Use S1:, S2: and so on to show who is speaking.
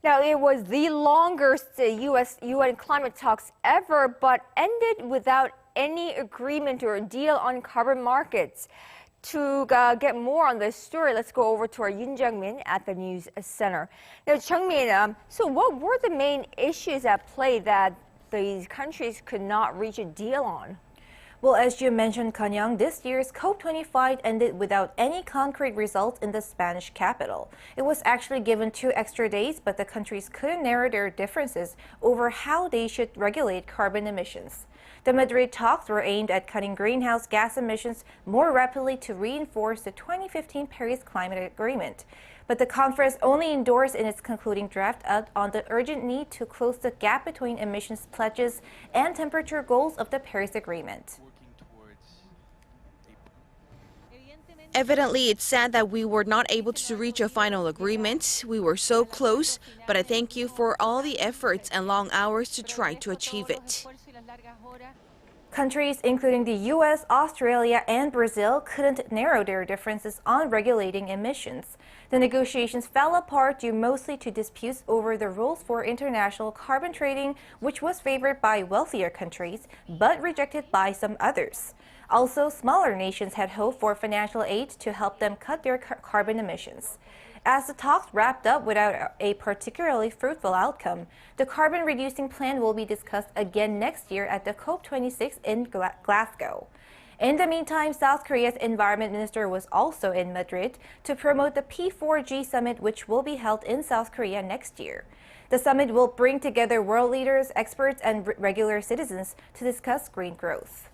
S1: Now, it was the longest U.S. UN climate talks ever, but ended without any agreement or deal on carbon markets. To get more on this story, let's go over to our Yoon Jung-min at the News Center. Now, Jung-min, so what were the main issues at play that these countries could not reach a deal on?
S2: Well, as you mentioned, Conn-young, this year's COP25 ended without any concrete results in the Spanish capital. It was actually given 2 extra days, but the countries couldn't narrow their differences over how they should regulate carbon emissions. The Madrid talks were aimed at cutting greenhouse gas emissions more rapidly to reinforce the 2015 Paris Climate Agreement. But the conference only endorsed in its concluding draft on the urgent need to close the gap between emissions pledges and temperature goals of the Paris Agreement.
S3: Evidently, it's sad that we were not able to reach a final agreement. We were so close, but I thank you for all the efforts and long hours to try to achieve it.
S2: Countries including the US, Australia, and Brazil couldn't narrow their differences on regulating emissions. The negotiations fell apart due mostly to disputes over the rules for international carbon trading, which was favored by wealthier countries, but rejected by some others. Also, smaller nations had hoped for financial aid to help them cut their carbon emissions. As the talks wrapped up without a particularly fruitful outcome, the carbon-reducing plan will be discussed again next year at the COP26 in Glasgow. In the meantime, South Korea's environment minister was also in Madrid to promote the P4G summit, which will be held in South Korea next year. The summit will bring together world leaders, experts, and regular citizens to discuss green growth.